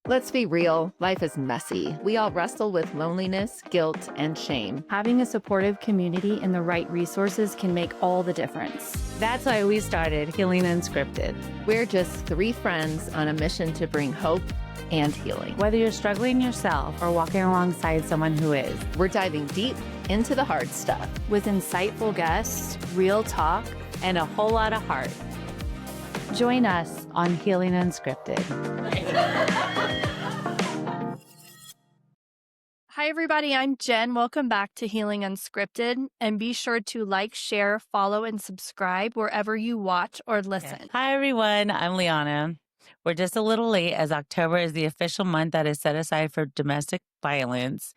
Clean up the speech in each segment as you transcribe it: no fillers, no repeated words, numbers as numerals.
Let's be real, life is messy. We all wrestle with loneliness, guilt, and shame. Having a supportive community and the right resources can make all the difference. That's why we started Healing Unscripted. We're just three friends on a mission to bring hope and healing. Whether you're struggling yourself or walking alongside someone who is, we're diving deep into the hard stuff. With insightful guests, real talk, and a whole lot of heart. Join us on Healing Unscripted. Hi, everybody. I'm Jen. Welcome back to Healing Unscripted. And be sure to like, share, follow, and subscribe wherever you watch or listen. Hi, everyone. I'm Liana. We're just a little late as October is the official month that is set aside for domestic violence.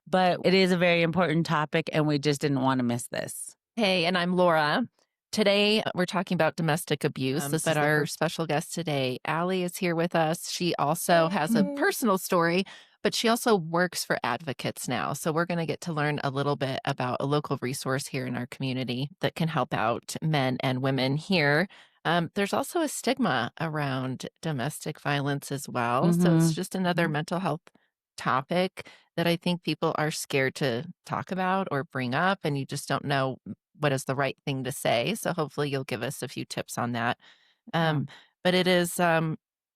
But it is a very important topic, and we just didn't want to miss this. Hey, and I'm Laura. Today, we're talking about domestic abuse, but our special guest today, Allie, is here with us. She also has a personal story, but she also works for advocates now. So we're going to get to learn a little bit about a local resource here in our community that can help out men and women here. There's also a stigma around domestic violence as well. Mm-hmm. So it's just another mental health topic that I think people are scared to talk about or bring up, and you just don't know what is the right thing to say. So hopefully you'll give us a few tips on that. But it is,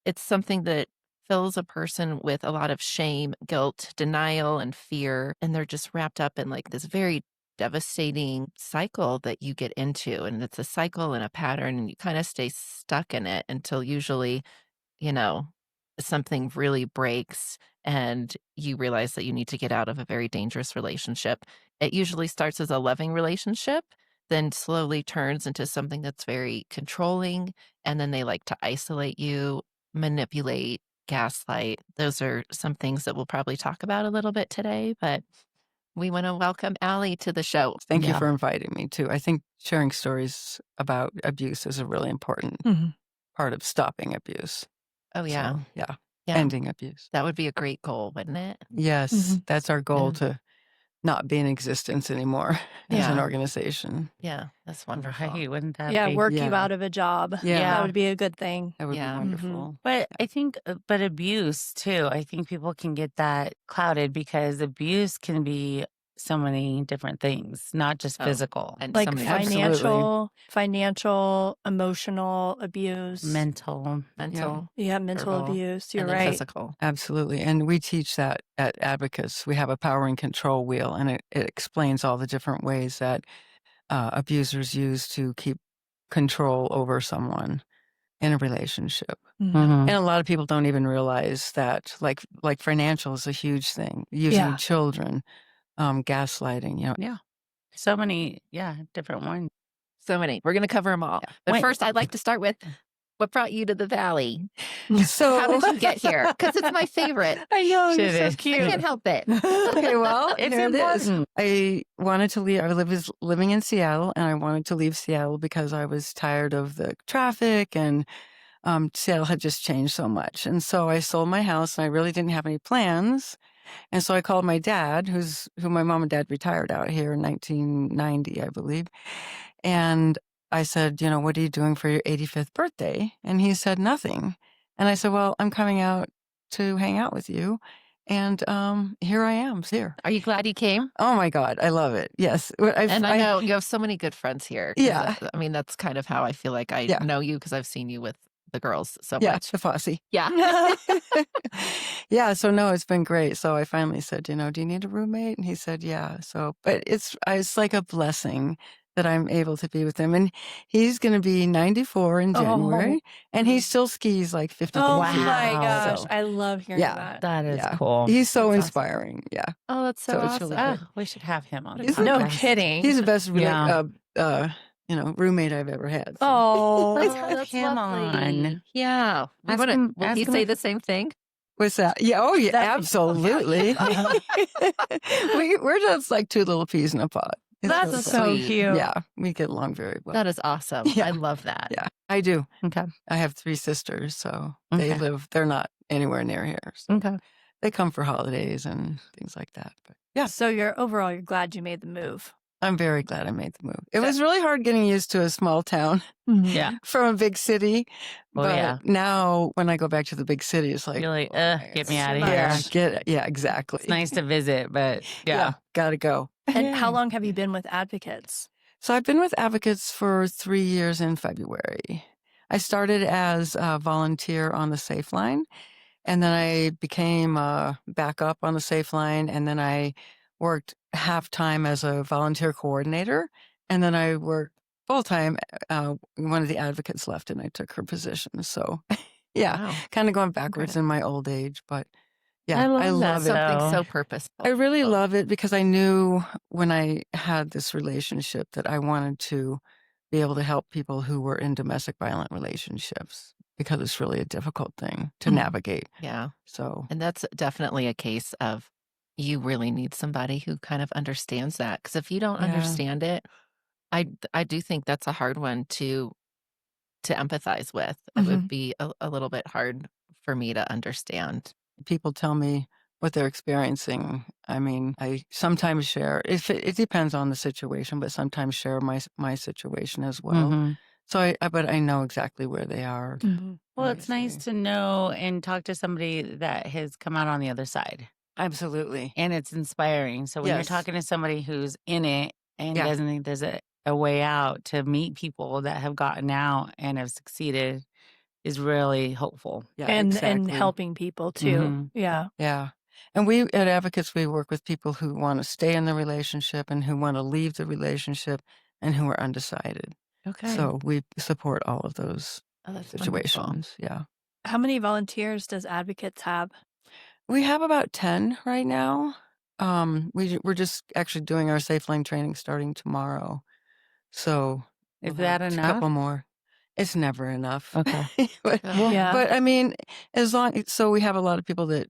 it's something that fills a person with a lot of shame, guilt, denial, and fear. And they're just wrapped up in like this very devastating cycle that you get into. And it's a cycle and a pattern, and you kind of stay stuck in it until usually, something really breaks and you realize that you need to get out of a very dangerous relationship. It usually starts as a loving relationship, then slowly turns into something that's very controlling. And then they like to isolate you, manipulate, gaslight. Those are some things that we'll probably talk about a little bit today, but we want to welcome Allie to the show. Thank you for inviting me too. I think sharing stories about abuse is a really important part of stopping abuse. Oh, yeah. So, yeah. Ending abuse. That would be a great goal, wouldn't it? Yes. That's our goal, to not be in existence anymore as an organization. Yeah. That's wonderful. Right, wouldn't that be? Work you out of a job. Yeah. That would be a good thing. That would be wonderful. But I think, but abuse too, I think people can get that clouded because abuse can be so many different things, not just physical. And like Absolutely. financial, emotional abuse. Mental. Yeah, mental abuse. You're and right. Physical. Absolutely. And we teach that at Advocates. We have a power and control wheel, and it explains all the different ways that abusers use to keep control over someone in a relationship. And a lot of people don't even realize that, like financial is a huge thing. Using children, gaslighting, So many, different ones. So many. We're going to cover them all. Yeah. But first, I'd like to start with what brought you to the Valley? So How did you get here? Because it's my favorite. I know, It you're so is. cute. I can't help it. Okay, well, It's here it is. important. I wanted to leave. I was living in Seattle, and I wanted to leave Seattle because I was tired of the traffic, and Seattle had just changed so much. And so I sold my house, and I really didn't have any plans. And so I called my dad, who my mom and dad retired out here in 1990, I believe. And I said, what are you doing for your 85th birthday? And he said, nothing. And I said, well, I'm coming out to hang out with you. And here I am, here. Are you glad you came? Oh my God, I love it. Yes. And I know you have so many good friends here. Yeah. I mean, that's kind of how I feel like I know you, because I've seen you with the girls so much. The Fosse. Yeah. Yeah. So no, it's been great. So I finally said, do you need a roommate? And he said, yeah. So, but it's like a blessing that I'm able to be with him. And he's going to be 94 in January, and he still skis like 50 Oh days a year. my gosh. So, I love hearing that. That is yeah. cool. He's so That's inspiring. Yeah. Oh, that's so So it's awesome. really good. Oh, we should have him on. He's the No podcast. kidding. He's the best Yeah. roommate I've ever had. So. Oh, Let's have that's him lovely. on. Yeah. Will he say the same thing? What's that? Yeah. Oh, yeah. That- Absolutely. We're just like two little peas in a pod. It's That's really so sweet. cute. Yeah, we get along very well. That is awesome. Yeah. I love that. Yeah, I do. Okay. I have 3 sisters, so Okay. they're not anywhere near here. So Okay. they come for holidays and things like that. But yeah, So you're glad you made the move. I'm very glad I made the move. It was really hard getting used to a small town Yeah. from a big city. Oh, But yeah. now when I go back to the big city, it's like, You're like, oh my get me gosh. out of here. Yeah, exactly. It's nice to visit, but yeah. Gotta go. And how long have you been with Advocates? So I've been with Advocates for 3 years in February. I started as a volunteer on the Safe Line, and then I became a backup on the Safe Line, and then I worked half-time as a volunteer coordinator, and then I worked full-time. One of the advocates left, and I took her position. So, yeah, Wow. kind of going backwards in my old age, but yeah, I love it. that. Something So- so purposeful. I really love it because I knew when I had this relationship that I wanted to be able to help people who were in domestic violent relationships because it's really a difficult thing to Mhm. navigate. Yeah. So, And that's definitely a case of you really need somebody who kind of understands that. Because if you don't Yeah. understand it, I do think that's a hard one to empathize with. It would be a little bit hard for me to understand. people tell me what they're experiencing. I mean, I sometimes share, if it depends on the situation, but sometimes share my situation as well. Mhm. So but I know exactly where they are. Well, it's nice to know and talk to somebody that has come out on the other side. Absolutely. And it's inspiring. So when you're Yes. talking to somebody who's in it and Yeah. doesn't think there's a way out, to meet people that have gotten out and have succeeded is really hopeful. Yeah, And exactly. helping people too. Mhm. Yeah. Yeah. And we at Advocates, we work with people who want to stay in the relationship and who want to leave the relationship and who are undecided. Okay. So we support all of those that's wonderful. situations. Yeah. How many volunteers does Advocates have? We have about 10 right now. We're just actually doing our Safe Line training starting tomorrow. So Is we'll have that a enough? couple more. It's never enough. Okay. but, Yeah. but I mean, so we have a lot of people that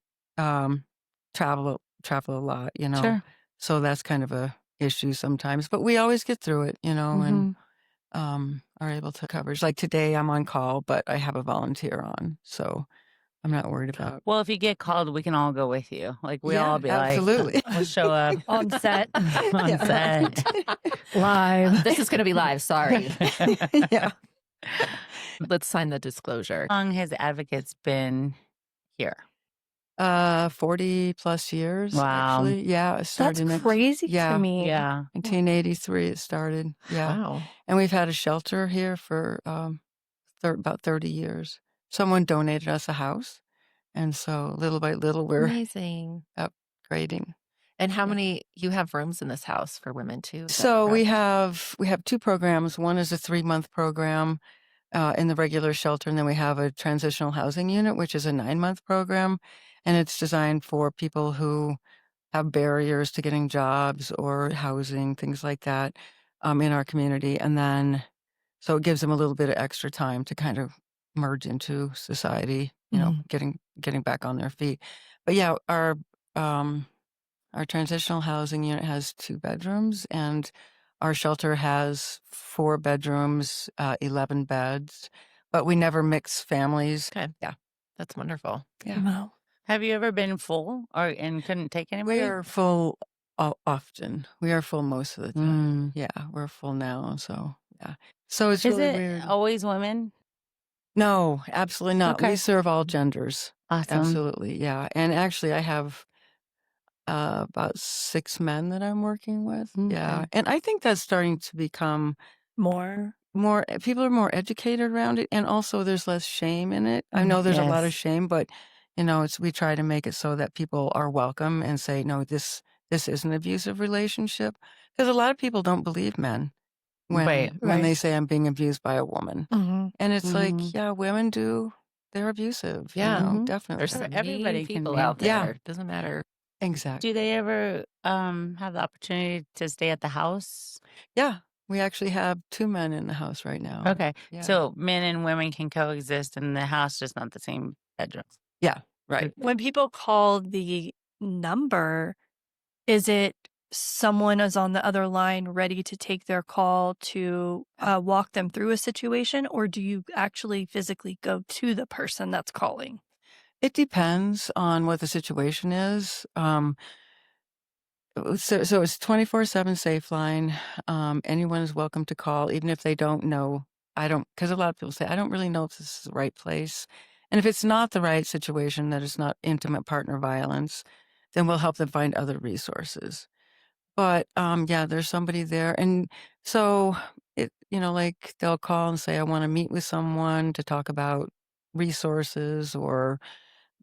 travel a lot, you know. Sure. So that's kind of a issue sometimes, but we always get through it, you know, and are able to coverage. Like today I'm on call, but I have a volunteer on, so I'm not worried about. Well, if you get called, we can all go with you. Like we Yeah, all be absolutely. like, we'll show up On set. on Yeah. set. Live. This is going to be live. Sorry. Yeah. Let's sign the disclosure. How long has Advocates been here? 40 plus years. Wow. Actually. Yeah. It started That's crazy yeah. to me. Yeah. 1983 it started. Yeah. Wow. And we've had a shelter here for about 30 years. Someone donated us a house. And so little by little we're Amazing. upgrading. And how many you have rooms in this house for women too? Is that So we correct? have 2 programs. One is a 3-month program in the regular shelter, and then we have a transitional housing unit, which is a 9-month program, and it's designed for people who have barriers to getting jobs or housing, things like that, in our community. And then, so it gives them a little bit of extra time to kind of merge into society, you know, getting back on their feet. But yeah, our transitional housing unit has 2 bedrooms, and our shelter has 4 bedrooms, 11 beds, but we never mix families. Okay. Yeah. That's wonderful. Yeah. Wow. Have you ever been full and couldn't take anybody? We are full often. We are full most of the time. Yeah, we're full now. So, yeah. So it's Is really it weird. always women? No, absolutely not. Okay. We serve all genders. Awesome. Absolutely. Yeah. And actually, I have about 6 men that I'm working with. Yeah. Okay. And I think that's starting to become More. people are more educated around it, and also there's less shame in it. I know there's a lot of Yes. shame, but you know, we try to make it so that people are welcome and say, no, this is an abusive relationship, because a lot of people don't believe men when Right. they Right. say I'm being abused by a woman, and it's like, yeah, women they're abusive. Yeah. You know, Mhm. definitely. There's some Everybody mean can people be. out there. Yeah. Doesn't matter. Exactly. Do they ever have the opportunity to stay at the house? Yeah, we actually have 2 men in the house right now. Okay. Yeah. So men and women can coexist in the house, just not the same bedrooms. Yeah. Right. When people call the number, is it someone is on the other line ready to take their call to walk them through a situation, or do you actually physically go to the person that's calling? It depends on what the situation is. So it's 24/7 Safe Line. Anyone is welcome to call, even if they don't know. I don't, because a lot of people say, I don't really know if this is the right place. And if it's not the right situation, that it's not intimate partner violence, then we'll help them find other resources. But yeah, there's somebody there. And so like they'll call and say, I want to meet with someone to talk about resources, or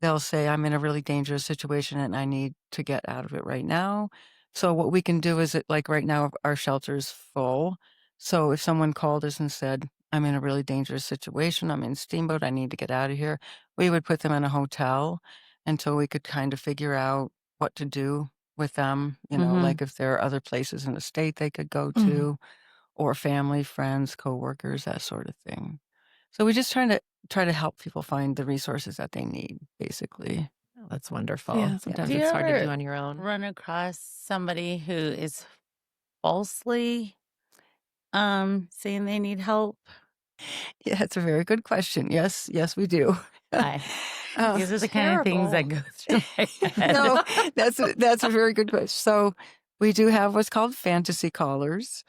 they'll say, I'm in a really dangerous situation and I need to get out of it right now. So what we can do is like right now our shelter's full. So if someone called us and said, I'm in a really dangerous situation, I'm in Steamboat, I need to get out of here, we would put them in a hotel until we could kind of figure out what to do with them, Mhm. like if there are other places in the state they could go Mhm. to, or family, friends, coworkers, that sort of thing. So we just try to help people find the resources that they need, basically. Oh, that's wonderful. Yeah. Sometimes Do you it's hard to ever do on your own. run across somebody who is falsely saying they need help? Yeah, that's a very good question. Yes, yes, we do. I Uh, These are the kind of things that Terrible. go through my head. no, that's a very good question. So we do have what's called fantasy callers.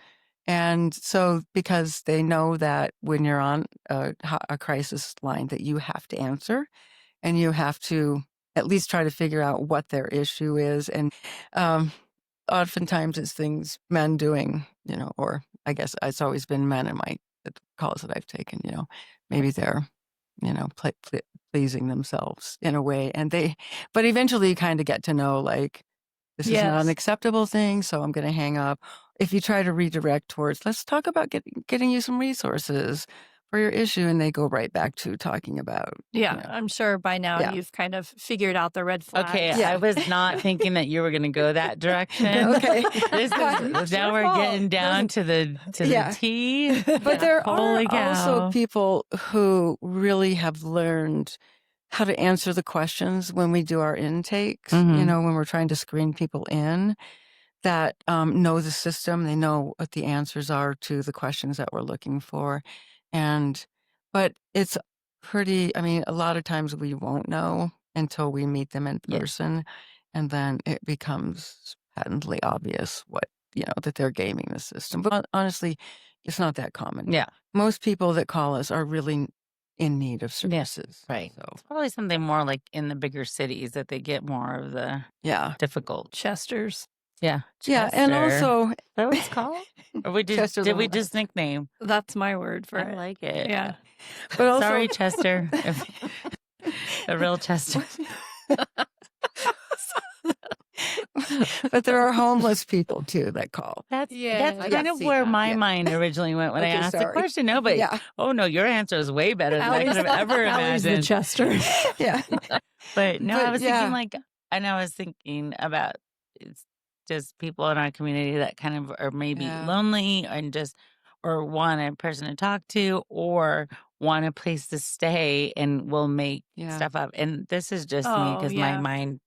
And so because they know that when you're on a crisis line that you have to answer, and you have to at least try to figure out what their issue is. And um, oftentimes it's things men doing, or I guess it's always been men in the calls that I've taken, maybe they're, pleasing themselves in a way. But eventually you kind of get to know, like, this is not an Yes. acceptable thing, so I'm going to hang up. If you try to redirect towards, let's talk about getting you some resources for your issue, and they go right back to talking about, Yeah, I'm sure by now Yeah. you've kind of figured out the red flags. Okay, Yeah. I was not thinking that you were going to go that direction. Okay. This It's is now your we're fault. getting down to the Yeah. T. But there Holy are also cow. people who really have learned how to answer the questions when we do our intakes, Mhm. when we're trying to screen people in, that know the system. They know what the answers are to the questions that we're looking for. But it's a lot of times we won't know until we meet them in Yeah. person. And then it becomes patently obvious that they're gaming the system. But honestly, it's not that common. Yeah. Most people that call us are really in need of Yeah. services. Right. So, It's probably something more like in the bigger cities that they get more of the yeah. difficult. Chester's. Yeah. Yeah. And Chester. also, Is that what it's called? Or Chester's did a we lot. just nickname? That's my word for I it. like it. Yeah. But also, Sorry, Chester. The real Chester. but there are homeless people too that call. That's Yeah, I kind can of see where that, my yeah. mind originally went when I Okay, asked the sorry. question. No, but Yeah. oh no, your answer is way better than I could have ever Allie's the imagined. Chester. Yeah. But no, I But, was yeah. thinking I was thinking about it's just people in our community that kind of are maybe Yeah. lonely and or want a person to talk to or want a place to stay and will make Yeah. stuff up. And this is just me Oh, because my yeah. mind,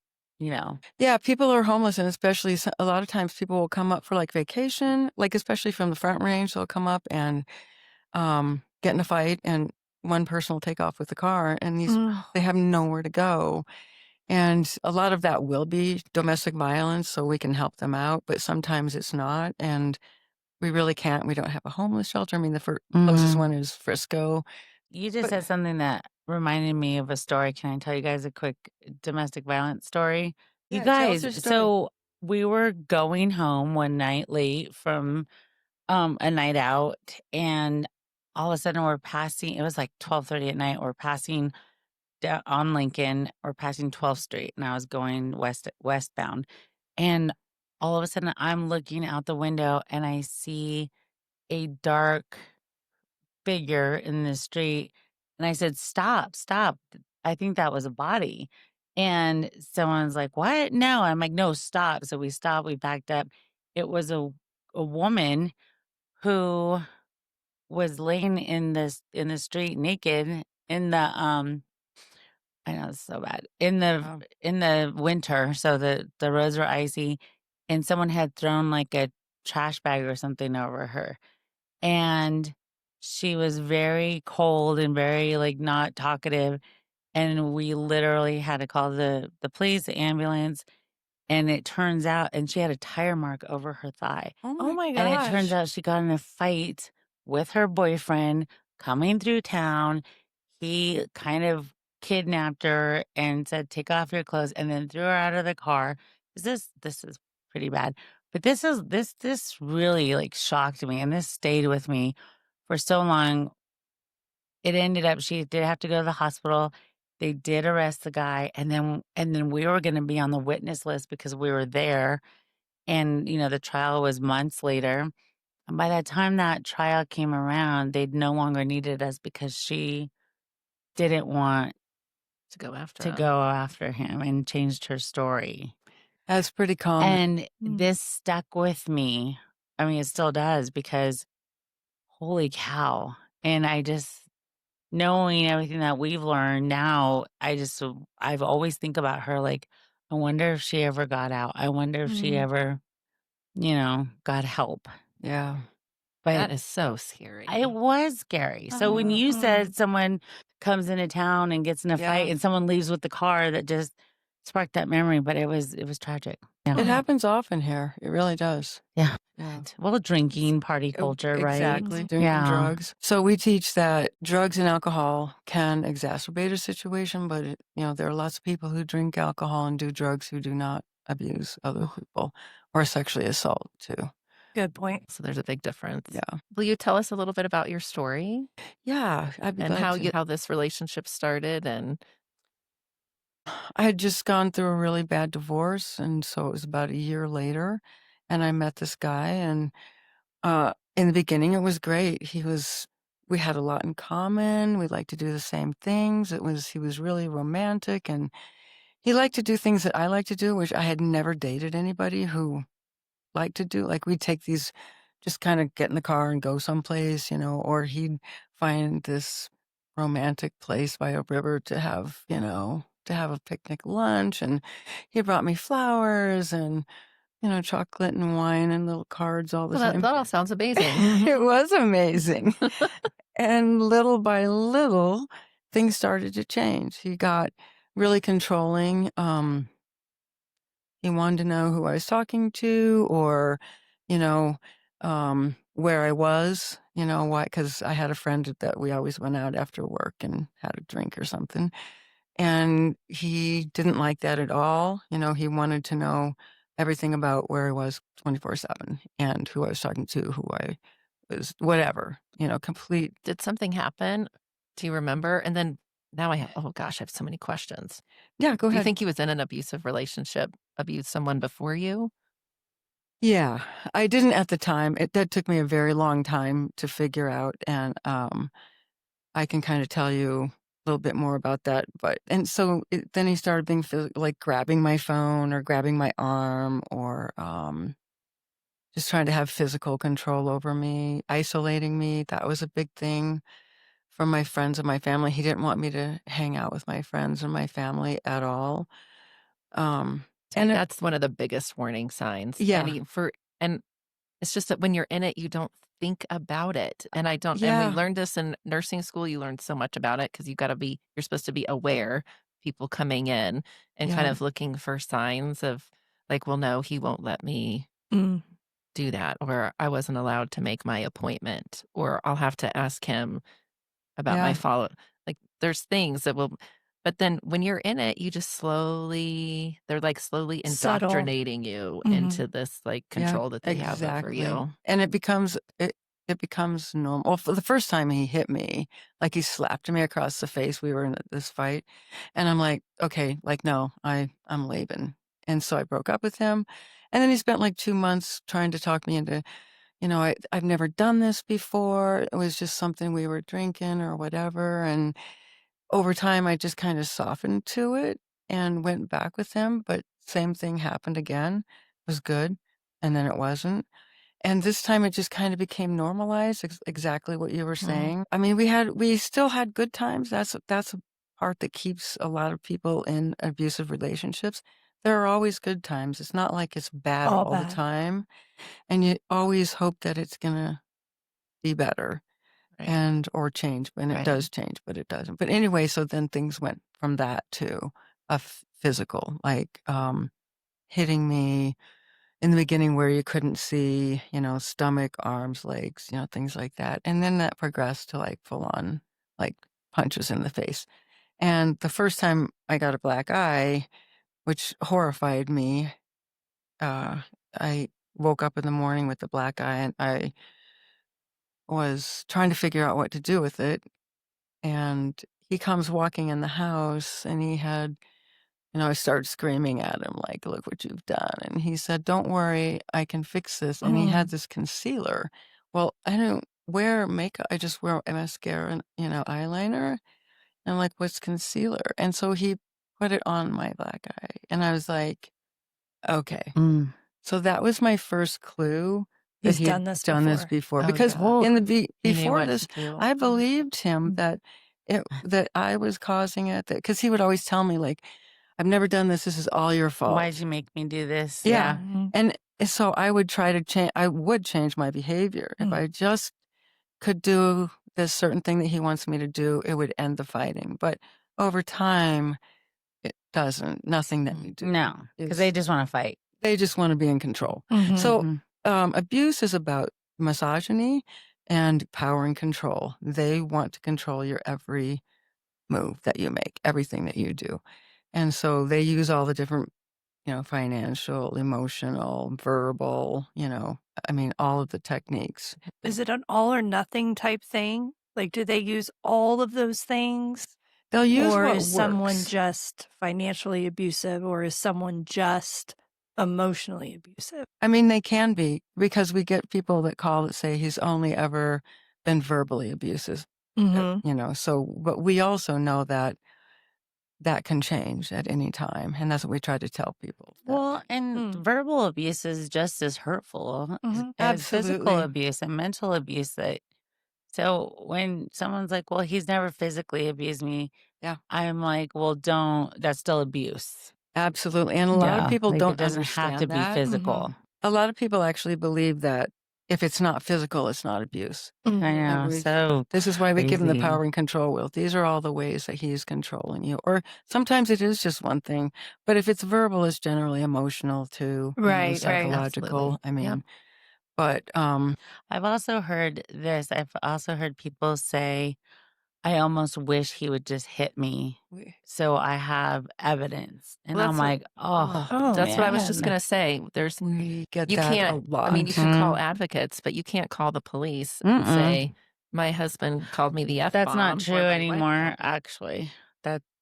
Yeah, people are homeless, and especially a lot of times people will come up for like vacation, like especially from the Front Range, they'll come up and get in a fight, and one person will take off with the car, and they have nowhere to go. And a lot of that will be domestic violence, so we can help them out, but sometimes it's not, and we really can't. We don't have a homeless shelter. I mean, the closest Mhm. one is Frisco. You just But- said something that reminded me of a story. Can I tell you guys a quick domestic violence story? You Yeah, tell us guys, your story. so we were going home one night late from a night out, and all of a sudden we're passing, it was like 12:30 at night, we're passing down on Lincoln, we're passing 12th Street, and I was going westbound. And all of a sudden I'm looking out the window and I see a dark figure in the street. And I said, "Stop, stop. I think that was a body." And someone's like, "What? No." I'm like, "No, stop." So we stopped, we backed up. It was a woman who was laying in the street naked in the I know it's so bad. Wow. In the winter, so the roads were icy, and someone had thrown like a trash bag or something over her. And she was very cold and very like not talkative. And we literally had to call the police, the ambulance. And it turns out, and she had a tire mark over her thigh. Oh my And it turns gosh. out she got in a fight with her boyfriend coming through town. He kind of kidnapped her and said, "Take off your clothes," and then threw her out of the car. This is pretty bad. But this really like shocked me, and this stayed with me for so long. It ended up she did have to go to the hospital. They did arrest the guy, and then we were gonna be on the witness list because we were there, and, the trial was months later. And by the time that trial came around, they no longer needed us because she didn't want To go after to him. go after him and changed her story. That's pretty common. And Mm. this stuck with me. I mean, it still does because holy cow. And I just knowing everything that we've learned now, I've always think about her like, I wonder if she ever got out. I wonder if she Mm. ever, got help. Yeah. That But is so scary. it was scary. So when you Mhm. said someone comes into town and gets in a fight Yeah. and someone leaves with the car, that just sparked that memory, but it was tragic. Yeah. It happens often here. It really does. Yeah. Yeah. Well, drinking party culture, right? Exactly. Mhm. Drinking Yeah. drugs. So we teach that drugs and alcohol can exacerbate a situation, but there are lots of people who drink alcohol and do drugs who do not abuse other people or sexually assault too. Good point. So there's a big difference. Yeah. Will you tell us a little bit about your story Yeah. I'd be and glad to. how this relationship started? And I had just gone through a really bad divorce, and so it was about a year later, and I met this guy, and in the beginning, it was great. We had a lot in common. We liked to do the same things. He was really romantic, and he liked to do things that I like to do, which I had never dated anybody who liked to do. Like we'd take these, just kind of get in the car and go someplace, or he'd find this romantic place by a river to have a picnic lunch. And he brought me flowers and, chocolate and wine and little cards all the well, time. that all sounds amazing. It was amazing. And little by little, things started to change. He got really controlling. He wanted to know who I was talking to or, you know, where I was, why, because I had a friend that we always went out after work and had a drink or something. And he didn't like that at all. He wanted to know everything about where I was 24/7 and who I was talking to, who I was, whatever, complete. Did something happen? Do you remember? And then now oh gosh, I have so many questions. Yeah, go Do you ahead. think he was in an abusive relationship, abused someone before you? Yeah, I didn't at the time. That took me a very long time to figure out. And I can kind of tell you a little bit more about that. And so then he started being like grabbing my phone or grabbing my arm or just trying to have physical control over me, isolating me. That was a big thing from my friends and my family. He didn't want me to hang out with my friends and my family at all. And That's one of the biggest warning signs. Yeah. And it's just that when you're in it, you don't think about it. And I don't, and Yeah. we learned this in nursing school. You learn so much about it because you're supposed to be aware, people coming in and kind Yeah. of looking for signs of like, well, no, he won't let me Mm. do that, or I wasn't allowed to make my appointment, or I'll have to ask him about my Yeah. follow. Like there's things that will, but then when you're in it, you just they're like slowly Subtle. indoctrinating you Mhm. into this like Yeah, control that they have over exactly. you. And it becomes normal. Well, for the first time he hit me, like he slapped me across the face. We were in this fight, and I'm like, okay, like no, I'm leaving. And so I broke up with him, and then he spent like 2 months trying to talk me into, I've never done this before. It was just something we were drinking or whatever, and over time I just kind of softened to it and went back with him. But same thing happened again. It was good, and then it wasn't. And this time it just kind of became normalized, exactly what you were saying. I mean, we still had good times. That's a part that keeps a lot of people in abusive relationships. There are always good times. It's not like it's bad All all bad. the time. And you always hope that it's gonna be better Right. or change. And it Right. does change, but it doesn't. But anyway, so then things went from that to a physical, like hitting me in the beginning where you couldn't see, stomach, arms, legs, things like that. And then that progressed to like full on, like punches in the face. And the first time I got a black eye, which horrified me, I woke up in the morning with the black eye and I was trying to figure out what to do with it. And he comes walking in the house and he had, I started screaming at him, like, look what you've done. And he said, don't worry, I can fix this. And he had this concealer. Well, I don't wear makeup. I just wear mascara and, eyeliner. And I'm like, what's concealer? And so he put it on my black eye. And I was like, okay. Mm. So that was my first clue that He's he done this before. Oh, Because God. in the He knew before what this, to do. I believed him that that I was causing it. Because he would always tell me, like, I've never done this. This is all your fault. Why'd you make me do this? Yeah. Mhm. And so I would try to change. I would change my behavior if I just could do this certain thing that he wants me to do. It would end the fighting. But over time, it doesn't. Nothing that you do. No, because they just want to fight. They just want to be in control. Mhm. So abuse is about misogyny and power and control. They want to control your every move that you make, everything that you do. And so they use all the different, financial, emotional, verbal, all of the techniques. Is it an all or nothing type thing? Like, do they use all of those things? They'll use Or what is someone works. just financially abusive, or is someone just emotionally abusive? I mean, they can be, because we get people that call that say he's only ever been verbally abusive. So, but we also know that that can change at any time. And that's what we try to tell people. Well, and verbal abuse is just as hurtful as physical Absolutely. abuse and mental abuse. So when someone's like, well, he's never physically abused me. Yeah. I'm like, well, that's still abuse. Absolutely. And a lot of people like, don't it doesn't understand have to be that. physical. A lot of people actually believe that if it's not physical, it's not abuse. I know. So This is why we give him the crazy. power and control wheel. These are all the ways that he's controlling you. Or sometimes it is just one thing, but if it's verbal, it's generally emotional too. Right, psychological. Absolutely. I mean, Yep. but I've also heard this. I've also heard people say, I almost wish he would just hit me so I have evidence. And Well, I'm that's like, oh, That's what I was just man. going to say. There's we get you that can't. a lot. I mean, you can call advocates, but you can't call the police and say my husband called me the F bomb. That's not true or my wife anymore, called me." actually.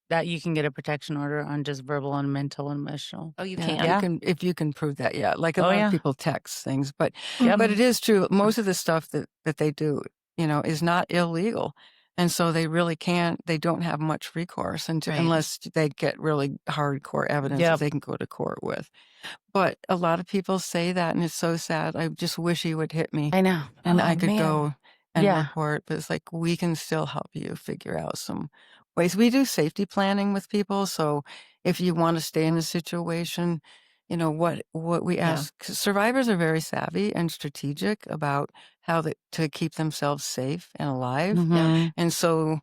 That you can get a protection order on just verbal and mental and emotional. Oh, you Yeah, can. you can, if you can prove that. Yeah, like a Oh, lot yeah. of people text things, but Yep. but it is true. Most of the stuff that they do, is not illegal, and so they really can't. They don't have much recourse Right. unless they get really hardcore evidence that Yep. they can go to court with. But a lot of people say that, and it's so sad. I just wish he would hit me, I know. and Oh, I could man. go and Yeah. report. But it's like we can still help you figure out some ways. We do safety planning with people, so if you want to stay in a situation, what we Yeah. ask. 'Cause survivors are very savvy and strategic about how to keep themselves safe and alive, Mhm. and so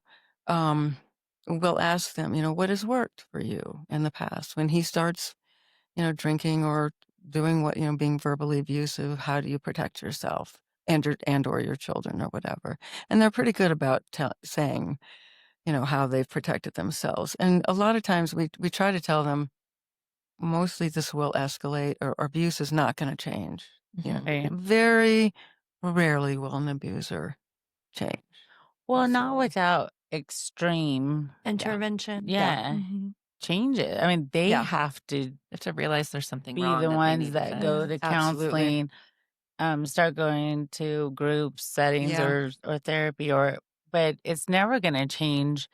we'll ask them, what has worked for you in the past when he starts, drinking or doing what, being verbally abusive. How do you protect yourself and or your children or whatever? And they're pretty good about saying, how they've protected themselves. And a lot of times we try to tell them, mostly this will escalate, or abuse is not going to change. Right. Very rarely will an abuser change. Well, not So- without extreme Intervention. Yeah. Mhm. change it. I mean, they Yeah. have to You have to realize there's something be wrong. the that they ones need that fix. go to Absolutely. counseling, start going to group settings Yeah. or therapy, but it's never going to change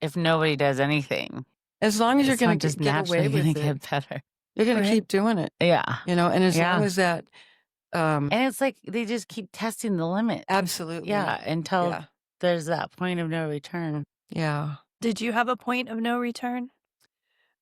if nobody does anything. As long as you're It's going not to just get naturally away going with to it, get better. you're going Right. to keep doing it. Yeah. And as Yeah. long as that, And it's like they just keep testing the limit. absolutely. Yeah. Until Yeah. there's that point of no return. Yeah. Did you have a point of no return?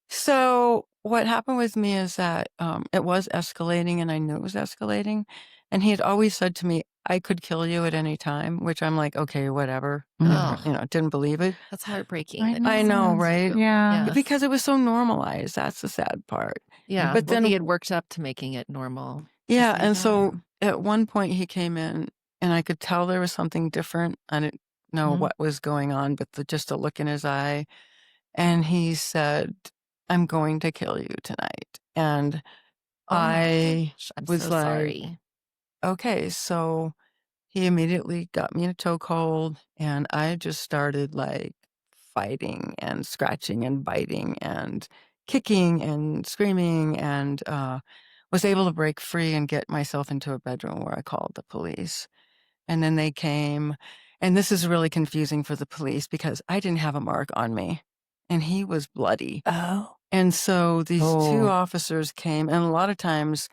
So what happened with me is that it was escalating, and I knew it was escalating. And he had always said to me, I could kill you at any time, which I'm like, okay, whatever. Oh. Didn't believe it. That's heartbreaking. I that know. I just know, sounds- right? Yeah. Yes. Because it was so normalized. That's the sad part. Yeah. But But then- he had worked up to making it normal. Yeah. Just like, And so at one point he came in and I could tell there was something different. I didn't know Mhm. what was going on, but just a look in his eye. And he said, I'm going to kill you tonight. And oh my I gosh, I'm was so like, sorry. okay, so he immediately got me in a chokehold and I just started like fighting and scratching and biting and kicking and screaming and was able to break free and get myself into a bedroom where I called the police. And then they came. And this is really confusing for the police because I didn't have a mark on me and he was bloody. Oh. And so these two Oh. officers came, and a lot of times,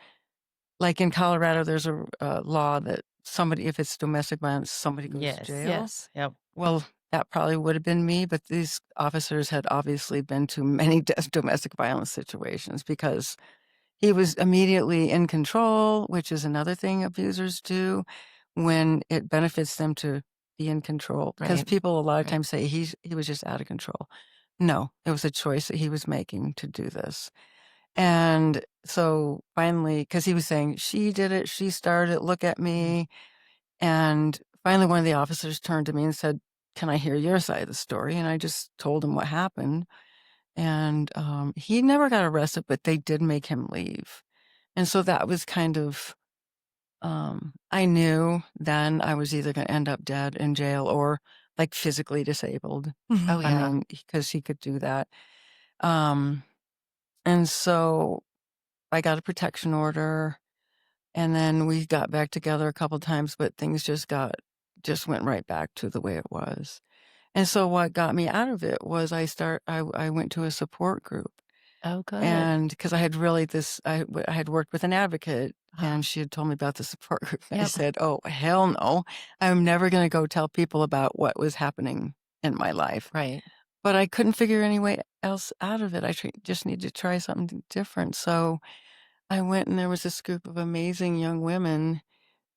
like in Colorado, there's a law that somebody, if it's domestic violence, somebody goes Yes. to jail. Yes. Yep. Well, that probably would have been me, but these officers had obviously been to many domestic violence situations because he was immediately in control, which is another thing abusers do when it benefits them to be in control. Because Right. people a lot of Right. times say he was just out of control. No, it was a choice that he was making to do this. And so finally, because he was saying, she did it, she started it, look at me. And finally, one of the officers turned to me and said, can I hear your side of the story? And I just told him what happened. And he never got arrested, but they did make him leave. And so that was kind of, I knew then I was either going to end up dead in jail or like physically disabled. Oh, I yeah. mean, because he could do that. And so I got a protection order and then we got back together a couple times, but things just went right back to the way it was. And so what got me out of it was I went to a support group. Oh, good. And because I had really I had worked with an advocate Uh-huh. and she had told me about the support group. And I Yep. said, oh, hell no. I'm never going to go tell people about what was happening in my life. Right. But I couldn't figure any way else out of it. I just needed to try something different. So I went and there was this group of amazing young women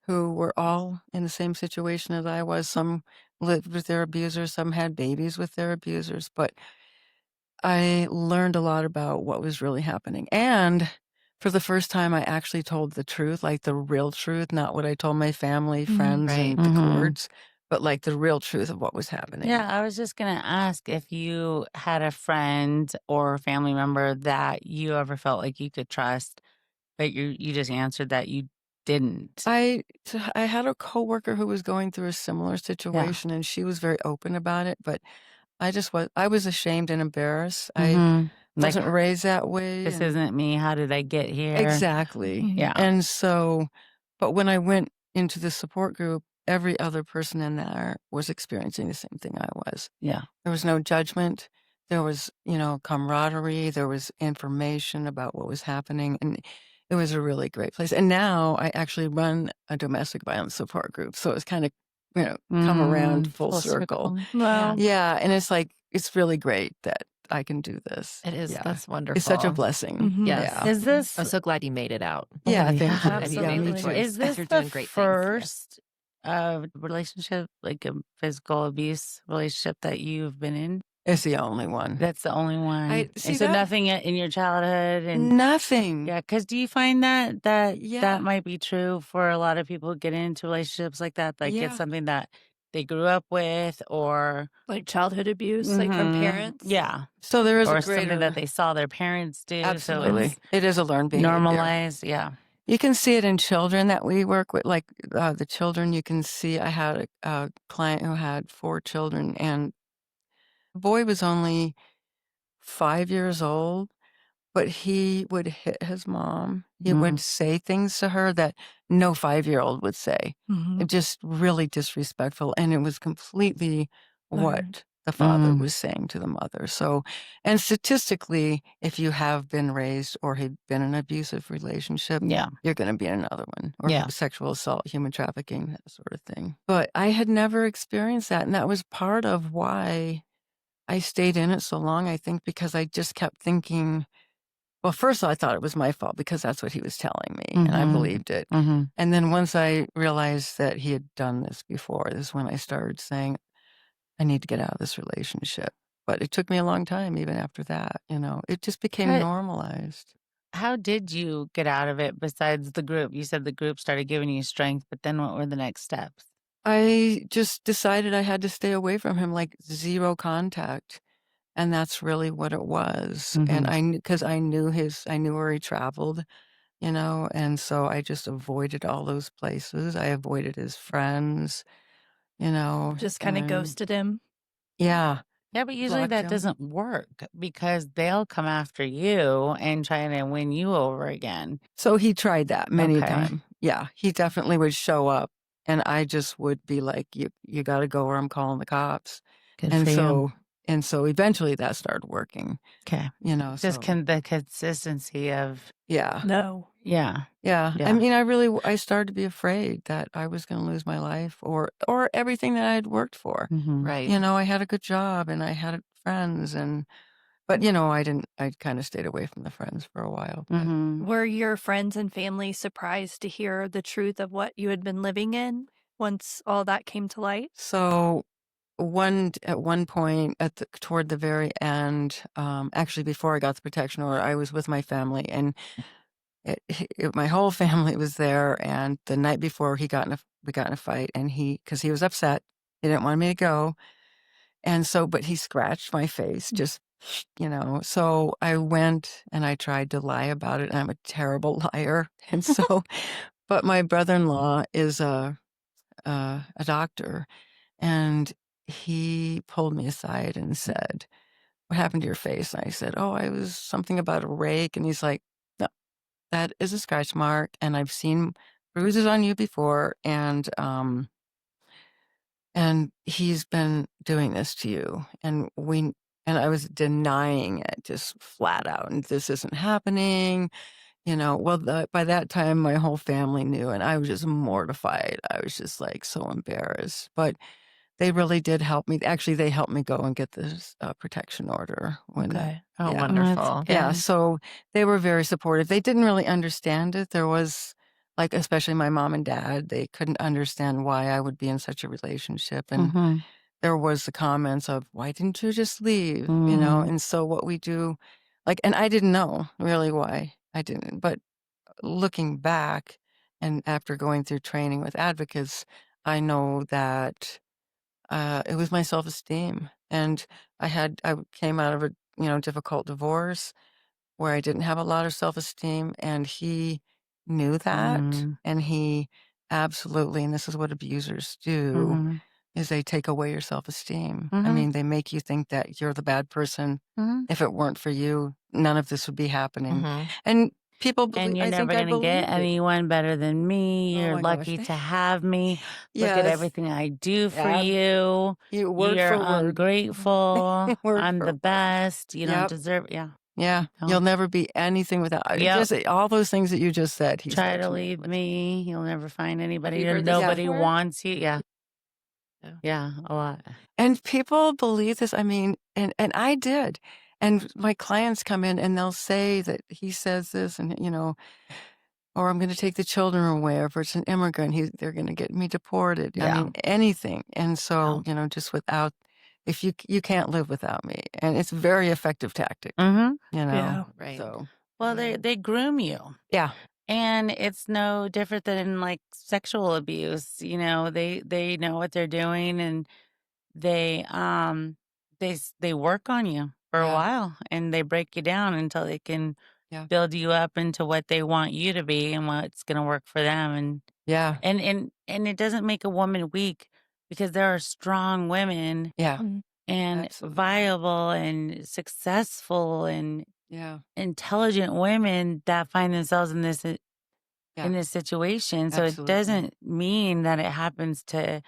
who were all in the same situation as I was. Some lived with their abusers, some had babies with their abusers, but I learned a lot about what was really happening. And for the first time, I actually told the truth, like the real truth, not what I told my family, friends, Right. and the Mhm. courts, but like the real truth of what was happening. Yeah, I was just gonna ask if you had a friend or a family member that you ever felt like you could trust, but you just answered that you didn't. I had a coworker who was going through a similar situation, and she was very open about it, but I was ashamed and embarrassed. I Mhm. Like, wasn't raised that way. this and- isn't me. How did I get here? Exactly. Yeah. And so, but when I went into the support group, every other person in there was experiencing the same thing I was. Yeah. There was no judgment. There was, camaraderie. There was information about what was happening. And it was a really great place. And now I actually run a domestic violence support group. So it's kind of, come around full circle. Wow. Yeah. And it's like, it's really great that I can do this. It is. Yeah. That's wonderful. It's such a blessing. Mhm. Yes. Yeah. Is this I'm so glad you made it out. Yeah, Oh, thank you. Absolutely. Yeah, me Absolutely. too. Is this You're the doing great things. first relationship, like a physical abuse relationship that you've been in? It's the only one. That's the only one. I- see and so that- nothing in your childhood and Nothing. yeah, because do you find that Yeah. that might be true for a lot of people who get into relationships like that? Like Yeah. it's something that they grew up with, or Like childhood abuse, like from Mhm. parents. yeah, So there is or a something greater. that they saw their parents do. Absolutely. So It is a learned it's behavior. normalized. Yeah. You can see it in children that we work with, like the children. You can see. I had a client who had 4 children, and the boy was only 5 years old, but he would hit his mom. He would say things to her that no 5-year-old would say. Mhm. Just really disrespectful, and it was completely Learned. what the father Mm. was saying to the mother. So, and statistically, if you have been raised or had been in an abusive relationship, Yeah. you're going to be in another one, or Yeah. sexual assault, human trafficking, that sort of thing. But I had never experienced that, and that was part of why I stayed in it so long. I think because I just kept thinking, well, first I thought it was my fault because that's what he was telling me, and I Mhm. believed it. Mhm. And then once I realized that he had done this before, this is when I started saying, I need to get out of this relationship. But it took me a long time even after that, it just became How normalized. how did you get out of it besides the group? You said the group started giving you strength, but then what were the next steps? I just decided I had to stay away from him, like zero contact. And that's really what it was. And Mhm. I knew, because I knew where he traveled, and so I just avoided all those places. I avoided his friends, Just kind of and ghosted him. yeah, Yeah, but usually blocked that him. doesn't work because they'll come after you and try to win you over again. So he tried that many Okay. times. Yeah, he definitely would show up, and I just would be like, "You got to go, or I'm calling the cops." Good And for you. so eventually that started working. Okay. Just So the consistency of, yeah. No. yeah. Yeah. I Yeah. mean, I started to be afraid that I was going to lose my life or everything that I had worked for. Mhm. Right. I had a good job and I had friends but I kind of stayed away from the friends for a while. But Mhm. Were your friends and family surprised to hear the truth of what you had been living in once all that came to light? so at one point toward the very end, actually before I got the protection order, I was with my family and my whole family was there. And the night before we got in a fight and because he was upset, he didn't want me to go. And so, but he scratched my face, just, so I went and I tried to lie about it. And I'm a terrible liar. And so, but my brother-in-law is a doctor and he pulled me aside and said, "What happened to your face?" And I said, "Oh, I was something about a rake." And he's like, "No, that is a scratch mark. And I've seen bruises on you before. And he's been doing this to you." And I was denying it just flat out. And this isn't happening. Well, by that time, my whole family knew, and I was just mortified. I was just like so embarrassed. But they really did help me. Actually, they helped me go and get this protection order Okay. Oh, yeah. That's wonderful. Yeah, good. so they were very supportive. They didn't really understand it. There was, like, especially my mom and dad, they couldn't understand why I would be in such a relationship. And Mhm. there was the comments of, "Why didn't you just leave?" Mhm. And so what we do, like, and I didn't know really why I didn't. But looking back and after going through training with advocates, I know that it was my self-esteem. And I came out of a, difficult divorce where I didn't have a lot of self-esteem, and he knew that, Mhm. and he absolutely, and this is what abusers do, Mhm. is they take away your self-esteem. I Mhm. mean, they make you think that you're the bad person. Mhm. If it weren't for you, none of this would be happening. Mhm. And And you're I think never I gonna get believed it. anyone better than me. Oh You're my gosh. lucky to have me. Look at Yes. everything I do for Yeah. you. Word You're for word. ungrateful. Word I'm for the word. best. You don't Yep. deserve. Yeah. Yeah. No. You'll never be anything without Yep. just all those things that you just said, he Try said to to me. leave me. You'll never find anybody. you heard this Yeah. Nobody before? wants you. Yeah. Yeah. Yeah. A lot. And people believe this. I mean, and I did. And my clients come in and they'll say that he says this and, or I'm going to take the children away, or if it's an immigrant, they're going to get me deported. I Yeah. mean, anything. And so, Yeah. just if you can't live without me. And it's a very effective tactic, Mm-hmm. Yeah. Right. So, Well, they groom you. yeah. And it's no different than like sexual abuse. They know what they're doing and they work on you for a Yeah. while and they break you down until they can Yeah. build you up into what they want you to be and what's going to work for them. Yeah. And it doesn't make a woman weak because there are strong women Yeah. Mm. and Absolutely. viable and successful and Yeah. intelligent women that find themselves in this Yeah. situation. So it Absolutely. doesn't mean that it happens to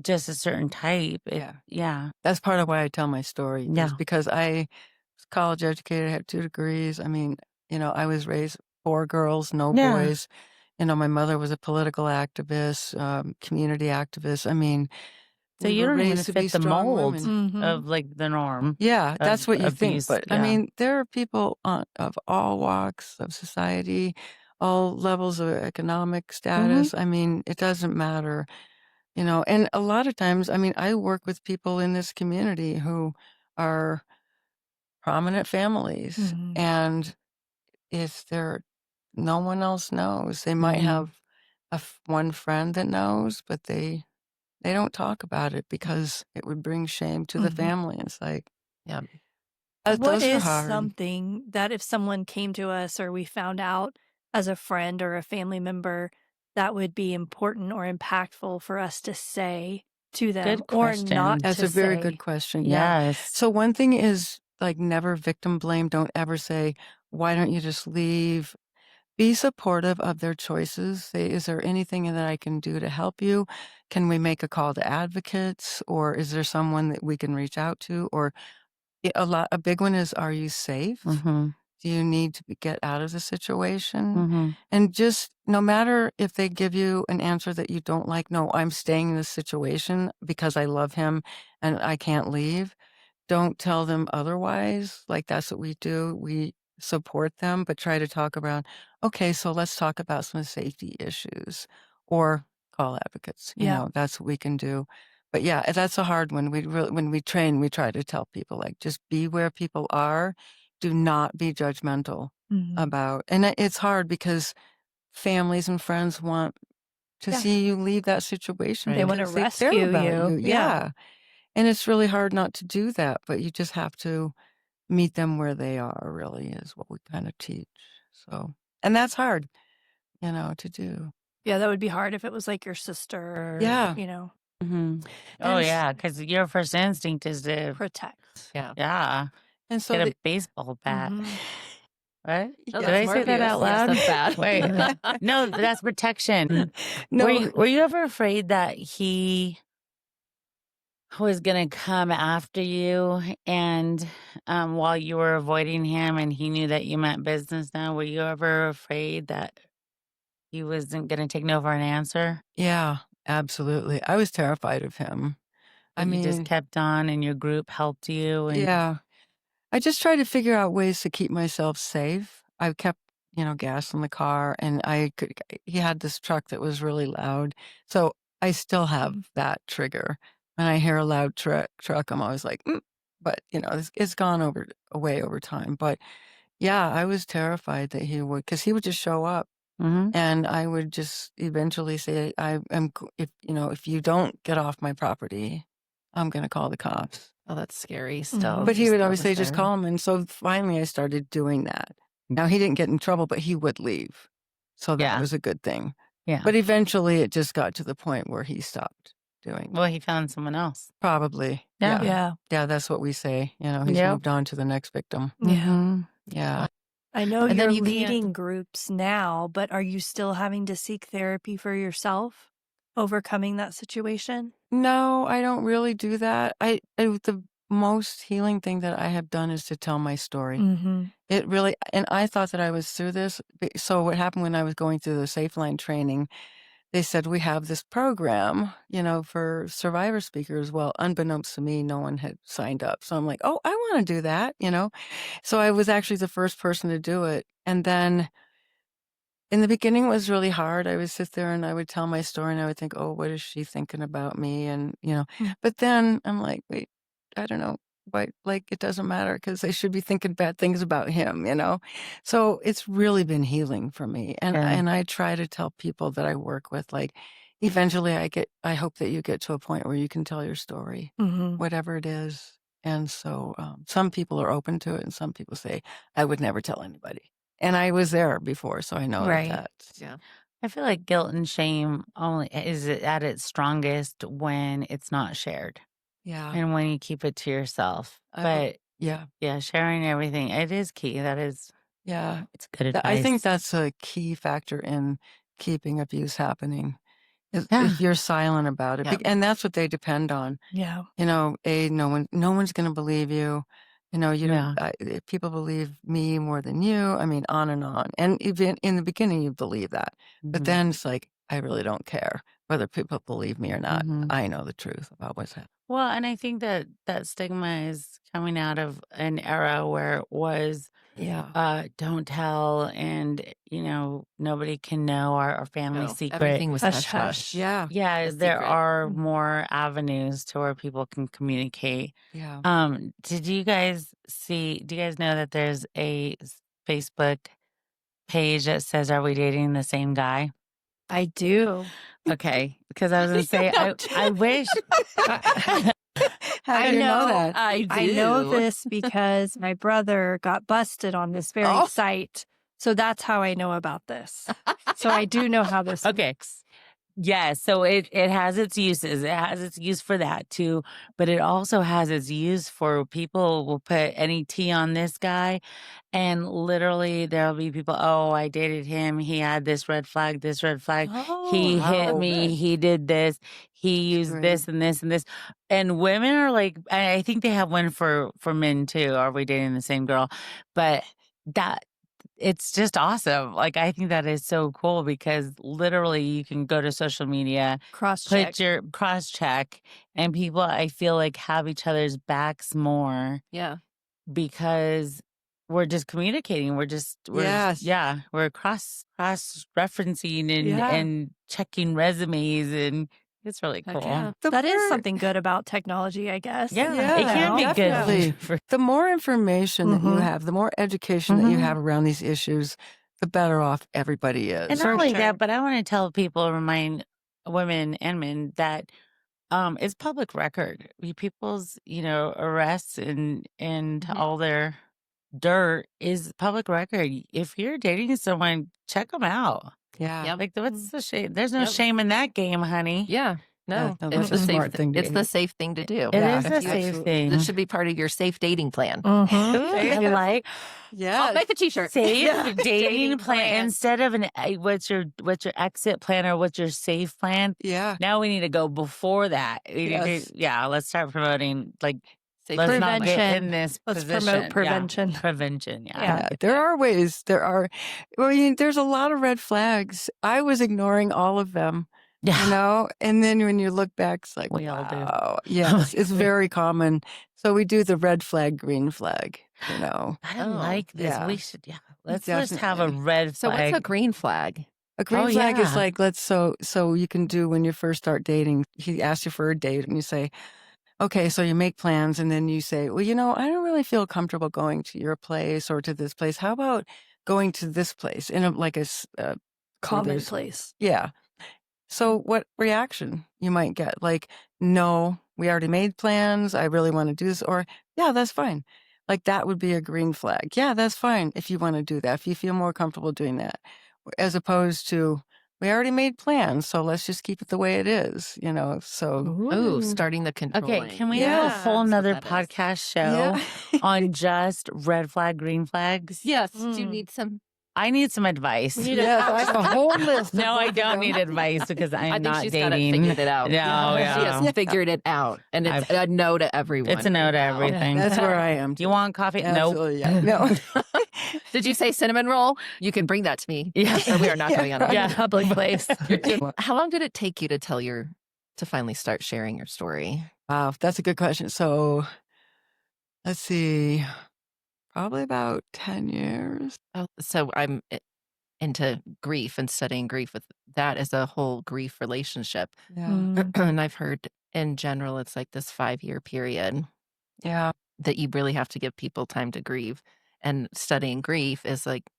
just a certain type. Yeah. Yeah. That's part of why I tell my story, Yeah. is because I was college educated, I have 2 degrees. I mean, I was raised 4 girls, no Yeah. boys. My mother was a political activist, community activist. I mean, So we you were don't even raised to be fit the strong mold women. Mhm. of like the norm Yeah, that's of what you think. abuse. But I Yeah. mean, there are people of all walks of society, all levels of economic Mm-hmm. status. I mean, it doesn't matter, and a lot of times, I mean, I work with people in this community who are prominent families, Mhm. and if they're no one else knows. They might Mhm. have one friend that knows, but they don't talk about it because it would bring shame to the Mhm. family. It's like, Yeah. What those are is hard. something that if someone came to us or we found out as a friend or a family member that would be important or impactful for us to say to them Good or not question. That's to a very say? good question. Yeah. Yes. So one thing is like never victim blame. Don't ever say, why don't you just leave? Be supportive of their choices. Say, is there anything that I can do to help you? Can we make a call to advocates? Or is there someone that we can reach out to? Or a big one is, are you safe? Mm-hmm. Do you need to get out of the situation? Mm-hmm. And just no matter if they give you an answer that you don't like, no, I'm staying in this situation because I love him and I can't leave. Don't tell them otherwise. Like that's what we do. We support them, but try to talk about, okay, so let's talk about some safety issues or call advocates. Yeah. That's what we can do. But yeah, that's a hard one. When we train, we try to tell people like, just be where people are. Do not be judgmental Mhm. about, and it's hard because families and friends want to Yeah. see you leave that situation They want to because they care rescue about you. you. Yeah. And it's really hard not to do that, but you just have to meet them where they are, really, is what we kind of teach. So, and that's hard, to do. Yeah, that would be hard if it was like your sister or, Yeah. Mm-hmm. Oh, And, yeah. Because your first instinct is to, protect. Yeah. yeah, and so, get a the, baseball bat. Mhm. Right? Oh, Did that's I smart say of that you. out Yes, loud? that's bad. Wait. No, that's protection. no, Were you ever afraid that he was going to come after you and while you were avoiding him and he knew that you meant business now, were you ever afraid that he wasn't going to take no for an answer? yeah, absolutely. I was terrified of him. I But you just mean, kept on and your group helped you and yeah. I just tried to figure out ways to keep myself safe. I kept, gas in the car, and he had this truck that was really loud. So I still have that trigger. When I hear a loud truck, I'm always like, but it's gone away over time. But yeah, I was terrified that because he would just show up, Mhm. and I would just eventually say, if you don't get off my property, I'm going to call the cops. Oh, that's scary still. But he just would that always was say, just there. call him. And so finally I started doing that. Now he didn't get in trouble, but he would leave. So that Yeah. was a good thing. Yeah. But eventually it just got to the point where he stopped doing it. Well, he found someone else. Probably. Yeah. Yeah. Yeah. Yeah, that's what we say. He's Yep. moved on to the next victim. Yeah. Mhm. Yeah. I know And then you're you can't- leading groups now, but are you still having to seek therapy for yourself, overcoming that situation? No, I don't really do that. The most healing thing that I have done is to tell my story. Mm-hmm. It really, and I thought that I was through this. So what happened when I was going through the Safe Line training, they said, we have this program, for survivor speakers. Well, unbeknownst to me, no one had signed up. So I'm like, oh, I want to do that, So I was actually the first person to do it. And then in the beginning, it was really hard. I would sit there and I would tell my story and I would think, oh, what is she thinking about me? And, but then I'm like, wait, I don't know. But like, it doesn't matter because they should be thinking bad things about him, So it's really been healing for me. And, Yeah. and I try to tell people that I work with, like, eventually I hope that you get to a point where you can tell your story, Mm-hmm. whatever it is. And so some people are open to it and some people say, I would never tell anybody. And I was there before, so I know Right. that. Yeah. I feel like guilt and shame only is at its strongest when it's not shared Yeah. and when you keep it to yourself. I But Yeah. yeah, sharing everything, it is key. That is, Yeah. it's good advice. I think that's a key factor in keeping abuse happening. Is Yeah. if you're silent about it. Yeah. And that's what they depend on. Yeah. No one's going to believe you. You Yeah. don't, people believe me more than you. I mean, on and on. And even in the beginning, you believe that. But Mhm. then it's like, I really don't care. whether people believe me or not, Mhm. I know the truth about what's happening. Well, and I think that that stigma is coming out of an era where it was Yeah. don't tell, and nobody can know our family No, secret. everything was Hush, hush hush. hush. Yeah. Yeah, A there secret. are Mhm. more avenues to where people can communicate. Yeah. Do you guys know that there's a Facebook page that says, "Are we dating the same guy?" I do. Okay, because I was gonna say, I wish. How I do you know know. that? I know this because my brother got busted on this very Oh. site. So that's how I know about this. So I do know how this Okay. works. Yeah, so it has its uses. It has its use for that too, but it also has its use for people will put any tea on this guy, and literally there'll be people, "Oh, I dated him. He had this red flag, this red flag. He hit wow. me. He did this. He used Great. this and this and this." And women are like, I think they have one for men too. Are we dating the same girl? But that it's just awesome. Like, I think that is so cool because literally you can go to social media, Cross check. put your cross check, and people, I feel like, have each other's backs more Yeah. because we're just communicating. Yes. We're cross referencing Yeah. and checking resumes, and it's really Heck cool. yeah. That is more- something good about technology, I guess. Yeah, Yeah, it can be definitely. good. For, The more information that you Mhm. have, the more education that you Mhm. have around these issues, the better off everybody is. and For not only sure. that, but I want to tell people, remind women and men that it's public record. People's, arrests and Mhm. all their dirt is public record. If you're dating someone, check them out. Yeah. Yep. Like, what's the shame? There's no Yep. shame in that game, honey. Yeah. No, no, it's that's the a safe smart thing to It's do. the safe thing to do. It Yeah, is a If you- safe absolutely. thing. This should be part of your safe dating plan. Mhm. Ooh, I Yeah. like I'll Yeah. make the t-shirt. safe Yeah. dating plan plan. instead of what's your exit plan or what's your safe plan. Yeah. Now we need to go before that. We need Yes. to, let's start promoting like. Safe Let's dating not plan. get Prevention. in this Let's position. promote Yeah, prevention. prevention. Yeah. Yeah. Yeah, there are ways. There's a lot of red flags. I was ignoring all of them, and then when you look back, it's like, We all do. wow. Yes, it's very common. So we do the red flag, green flag, I Oh, like this. yeah. We should, let's just have a Definitely. red So flag. what's a green flag? A green Oh, flag is yeah. like, so you can do when you first start dating. He asks you for a date and you say, okay, so you make plans and then you say, well, I don't really feel comfortable going to your place or to this place. How about going to this place in Commonplace. yeah. So what reaction you might get? Like, no, we already made plans. I really want to do this. Or, yeah, that's fine. Like that would be a green flag. Yeah, that's fine if you want to do that, if you feel more comfortable doing that. As opposed to, we already made plans, so let's just keep it the way it is, so. Oh, starting the controlling. Okay, can we have a Yeah, whole that's what nother that is. podcast show Yeah. on just red flag, green flags? Yes. Do you Mm. need some? I need some advice. We need Yes, I have a whole list. of No, I what to don't do. need advice because I'm I think not she's got it dating. figured it out. No, yeah. She has figured it out, and it's a no to everyone. It's a no to Wow. everything. That's where I am. Do you want coffee? Nope. Absolutely, yeah. No. Did you say cinnamon roll? You can bring that to me. Yeah. Or we are not going on. Yeah. In a public place. How long did it take you to finally start sharing your story? Wow, that's a good question. So, let's see, probably about 10 years. Oh, so I'm into grief and studying grief with that as a whole grief relationship. Yeah. Mm. And I've heard in general, it's like this 5-year period Yeah. that you really have to give people time to grieve. And studying grief is like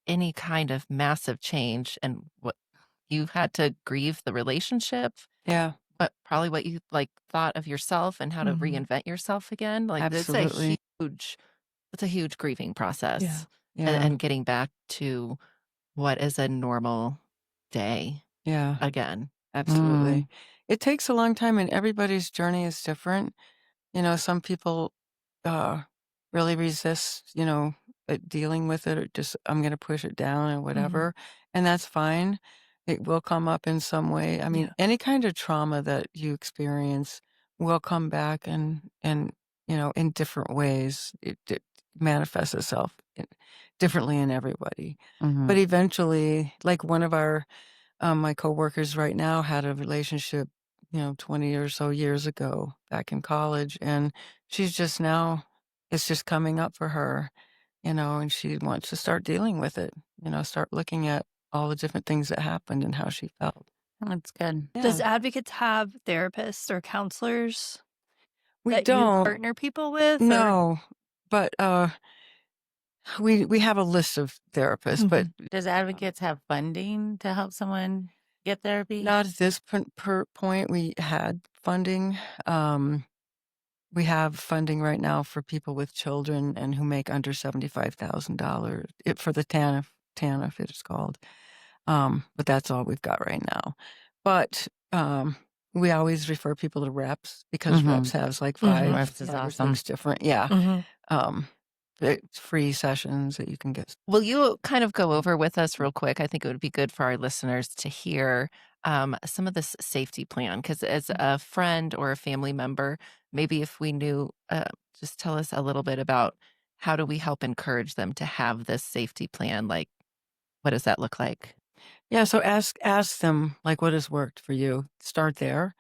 any kind of massive change. And what you had to grieve the relationship, Yeah. but probably what you thought of yourself and how to Mhm. reinvent yourself again. Like Absolutely. it's a huge grieving process. Yeah. Yeah. And getting back to what is a normal day yeah. again. Absolutely. It takes a long time and everybody's journey is different. Some people really resist, dealing with it or just, I'm going to push it down or whatever. And that's fine. It will come up in some way. I mean, Yeah. any kind of trauma that you experience will come back and in different ways. It manifests itself differently in everybody. Mhm. But eventually, like one of our my coworkers right now had a relationship, 20 or so years ago back in college, and she's just now, it's just coming up for her, and she wants to start dealing with it, start looking at all the different things that happened and how she felt. That's good. Does Yeah. advocates have therapists or counselors We that you don't. partner people with? Or? No, but we have a list of therapists, but Does advocates have funding to help someone get therapy? not at this point. We had funding. We have funding right now for people with children and who make under $75,000 for the TANF it is called. But that's all we've got right now. But we always refer people to reps because reps has like five, Reps is five or awesome. six different, yeah. It's free sessions that you can get. Will you kind of go over with us real quick? I think it would be good for our listeners to hear some of this safety plan, because as a friend or a family member, maybe if we knew, just tell us a little bit about how do we help encourage them to have this safety plan? Like, what does that look like? Yeah, so ask them like what has worked for you. Start there.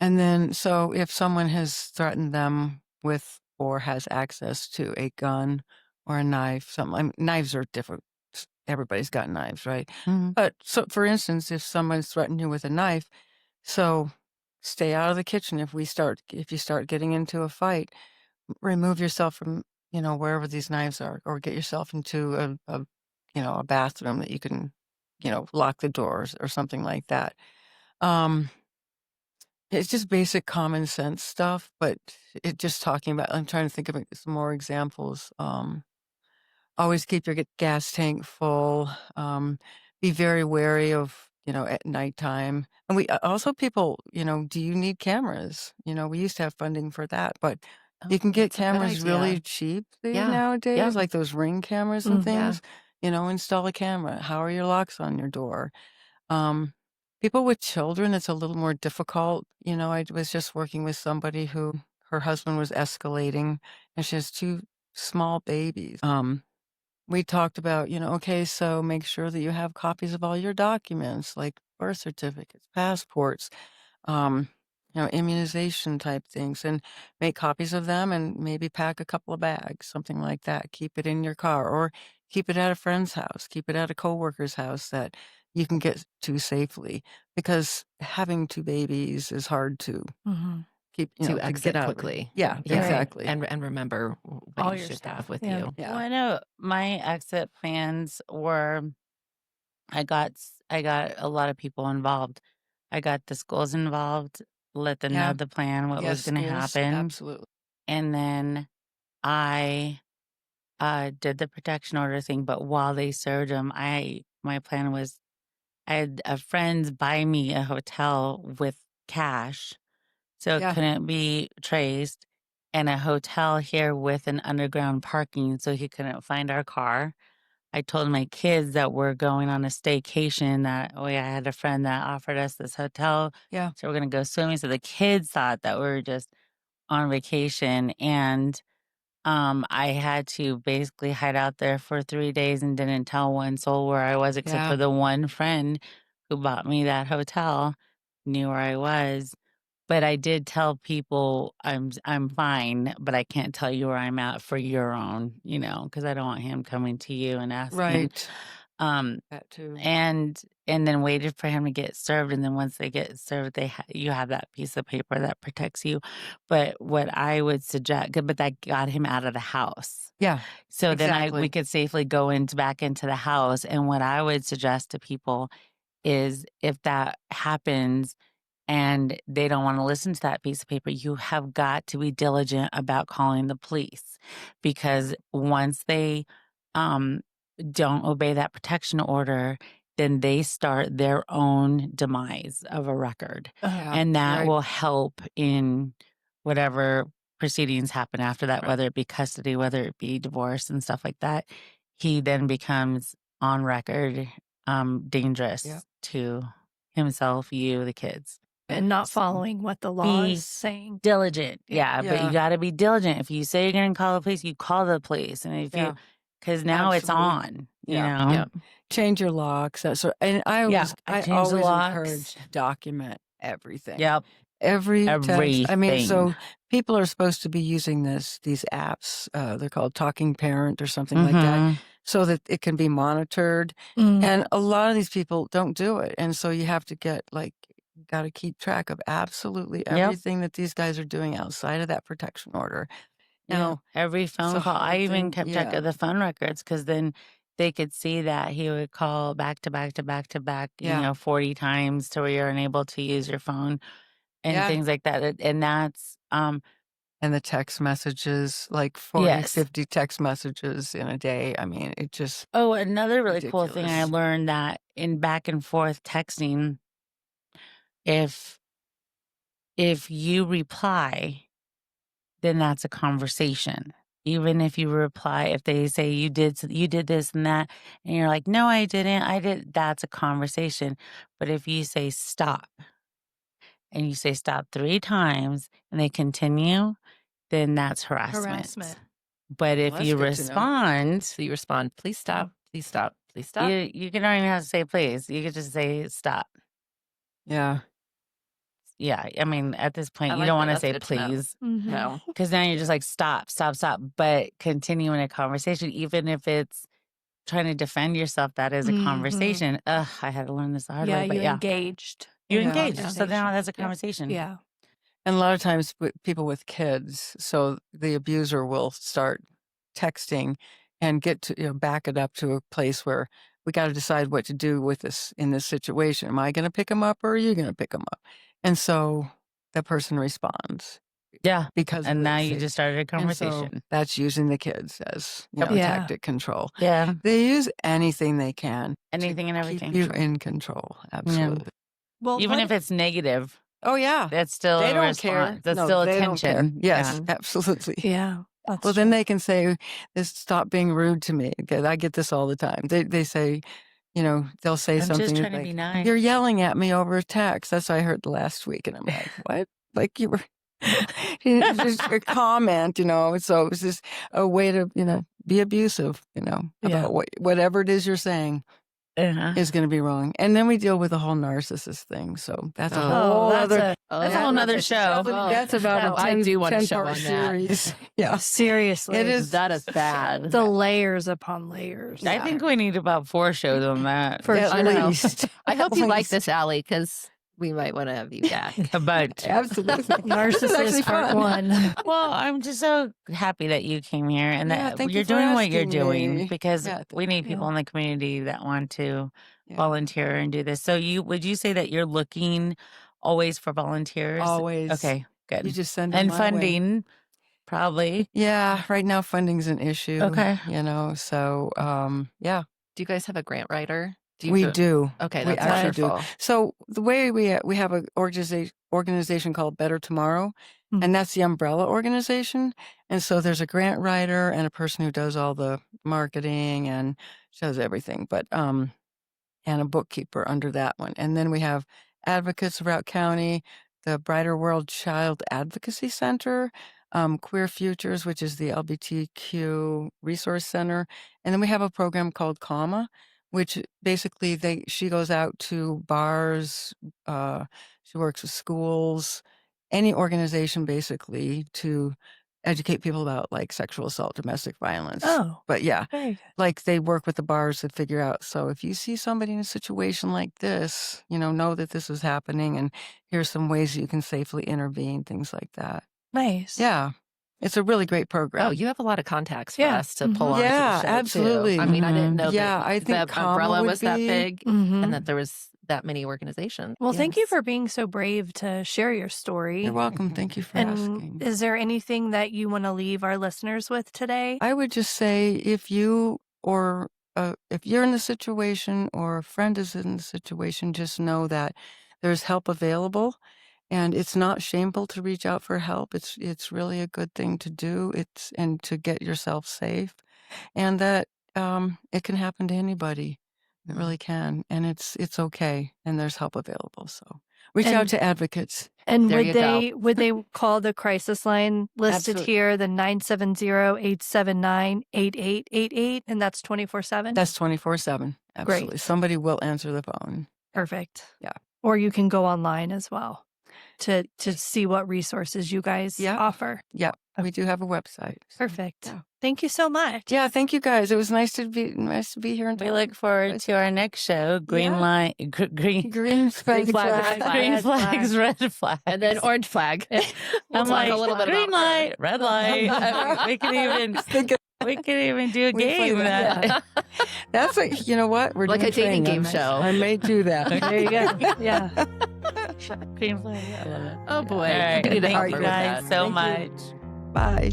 And then so if someone has threatened them with or has access to a gun or a knife, knives are different. Everybody's got knives, right? But so for instance, if someone's threatened you with a knife, so stay out of the kitchen if you start getting into a fight, remove yourself from, wherever these knives are, or get yourself into a bathroom that you can, lock the doors or something like that. It's just basic common sense stuff, but I'm trying to think of some more examples. Always keep your gas tank full. Be very wary of, at nighttime. And we also people, do you need cameras? We used to have funding for that, but you can get That's a good cameras idea. really cheap Yeah. nowadays, Yeah. like those Ring cameras and Yeah. things. Install a camera. How are your locks on your door? People with children, it's a little more difficult. I was just working with somebody who her husband was escalating, and she has two small babies. We talked about, okay, so make sure that you have copies of all your documents, like birth certificates, passports, immunization type things, and make copies of them and maybe pack a couple of bags, something like that. Keep it in your car or keep it at a friend's house, keep it at a coworker's house that you can get to safely, because having two babies is hard to keep, To to exit get out. quickly. Yeah, exactly. And remember what All you your should stuff. have with Yeah. you. Yeah. Well, I know my exit plans were I got a lot of people involved. I got the schools involved, let them Yeah. know the plan, what was going to schools, happen, absolutely. and then I did the protection order thing. But while they served them, my plan was I had a friend buy me a hotel with cash, so it Yeah. couldn't be traced, and a hotel here with an underground parking, so he couldn't find our car. I told my kids that we're going on a staycation, that I had a friend that offered us this hotel. Yeah. So we're going to go swimming. So the kids thought that we were just on vacation. And I had to basically hide out there for 3 days and didn't tell one soul where I was, except Yeah. for the one friend who bought me that hotel, knew where I was. But I did tell people I'm fine, but I can't tell you where I'm at for your own, because I don't want him coming to you and asking. Right. Um, That too. and then waited for him to get served, and then once they get served, you have that piece of paper that protects you. But what I would suggest, but that got him out of the house. Yeah. So then Exactly. we could safely go back into the house. And what I would suggest to people is, if that happens and they don't want to listen to that piece of paper, you have got to be diligent about calling the police, because once they don't obey that protection order, then they start their own demise of a record. Yeah. And that Right. will help in whatever proceedings happen after that, Right. whether it be custody, whether it be divorce and stuff like that. He then becomes on record dangerous Yep. to himself, you, the kids. And not following what the law Be is saying. Diligent. Yeah, but Yeah. you got to be diligent. If you say you're going to call the police, you call the police. And if Yeah. because now it's Absolutely. on, Yeah. you know? Yeah. change your locks. That sort. And I Yeah, always, I I changed the always locks. encourage document everything. Yep. Every text. I mean, Everything. so people are supposed to be using these apps. They're called Talking Parent or something like that, Mhm. so that it can be monitored. Mm. And a lot of these people don't do it, and so you have to got to keep track of absolutely Yep. everything that these guys are doing outside of that protection order. Yeah. Now, Every it's a phone call. I hard even thing. kept track Yeah, of the phone records because then they could see that he would call back to back to back to back, yeah, 40 times to where you're unable to use your phone and yeah. things like that. And that's, And the text messages, like 40, yes. 50 text messages in a day. I mean, it just Oh, another really cool thing I ridiculous. learned that in back and forth texting, if you reply, then that's a conversation. Even if you reply, if they say you did this and that, and you're like, no, I didn't, that's a conversation. But if you say stop and you say stop 3 times and they continue, then that's harassment. But Well, if that's you good to know. respond, So you respond, please stop, please stop, please stop. you can don't even have to say please. You could just say stop. Yeah. Yeah, I mean, at this point, I you like don't that. want to That's say good to know. please. Mhm. No. Because now you're just like, stop, stop, stop. But continuing a conversation, even if it's trying to defend yourself, that is a Mhm. conversation. Ugh, I had to learn this the hard Yeah, way. But you yeah, engaged. you're in the engaged. So now that's a conversation. conversation. Yeah. And a lot of times people with kids, so the abuser will start texting and get to, back it up to a place where we got to decide what to do with this in this situation. Am I going to pick him up or are you going to pick him up? And so the person responds Yeah. because of And now this. you just started a And so conversation. that's using the kids as, Yep. Yeah. tactic control. Yeah. They use anything they can Anything and to everything. keep you in control. Absolutely. Well, Even what if it's negative, Oh, yeah. that's still They a don't response. care. That's No, still they don't care. attention. Yes, Yeah. absolutely. Yeah. That's Well, then true. they can say, stop being rude to me. Because I get this all the time. They say, they'll say I'm something just trying to like, be nice. you're yelling at me over a text. That's what I heard last week. And I'm like, what? Like you were it's just a comment, So it was just a way to, be abusive, Yeah. about whatever it is you're saying Uh-huh. is going to be wrong. And then we deal with the whole narcissist thing. So that's a Oh. whole that's other. That's a whole nother show. That's about No, a 10, I do want a show 10-part on that. series. Yeah. seriously. It is. That is bad. the layers upon layers. I think we need about 4 shows on that. For At I know. least. I hope At you like least. this, Allie, because we might want to have you back. A bunch. Absolutely. This is actually Narcissist part fun. 1. Well, I'm just so happy that you came here and Yeah, that thank you you're for doing what you're asking doing me. because Yeah, we need people you. in the community that want to Yeah. volunteer and do this. So would you say that you're looking always for volunteers? Always. Okay, You good. just send them And my way. funding, probably. Yeah, right now funding's an issue. Okay. So yeah, Do you guys have a grant writer? Do you we do- do. Okay, We that's actually do. wonderful. So the way we have an organization called Better Tomorrow, Mhm. and that's the umbrella organization. And so there's a grant writer and a person who does all the marketing and does everything, but and a bookkeeper under that one. And then we have advocates throughout county, the Brighter World Child Advocacy Center, Queer Futures, which is the LGBTQ Resource Center, and then we have a program called Comma, which basically she goes out to bars, she works with schools, any organization basically to educate people about like sexual assault, domestic violence. Oh, But yeah, very good. like they work with the bars to figure out. So if you see somebody in a situation like this, know that this is happening and here's some ways you can safely intervene, things like that. Nice. Yeah. It's a really great program. Oh, you have a lot of contacts for Yeah. us to pull on. Yeah, to the show, too. absolutely. I mean, I didn't know Yeah, that I think the Comma umbrella would was that be- big Mhm. and that there was that many organizations. Well, thank you Yes. for being so brave to share your story. You're welcome. Thank you for And asking. is there anything that you want to leave our listeners with today? I would just say if you're in the situation or a friend is in the situation, just know that there's help available, and it's not shameful to reach out for help. It's really a good thing to do. And to get yourself safe, and that it can happen to anybody. It really can. And it's okay. And there's help available. So reach And- out to advocates. And There you go. would they call the crisis line listed Absolutely. here, the 970-879-8888, and that's 24/7? That's 24/7. Absolutely. Great. Somebody will answer the phone. Perfect. Yeah. Or you can go online as well to see what resources you guys Yeah. offer. Yeah. We do have a website. Perfect. Yeah. Thank you so much. Yeah. Thank you guys. It was nice to be here. And We look forward to our next show. Green Yeah. light, green green flag. flag, green red flags, red flags. And then orange flag. I'm talk like, a little bit green about light, red light. we can even do a We play game. that. That's like, you know what? We're Like doing a dating training. game show. I may do that. There you go. Yeah. Green flag. I love it. Oh boy. All right. We need to Thank help you her with guys that. so Thank much. Bye.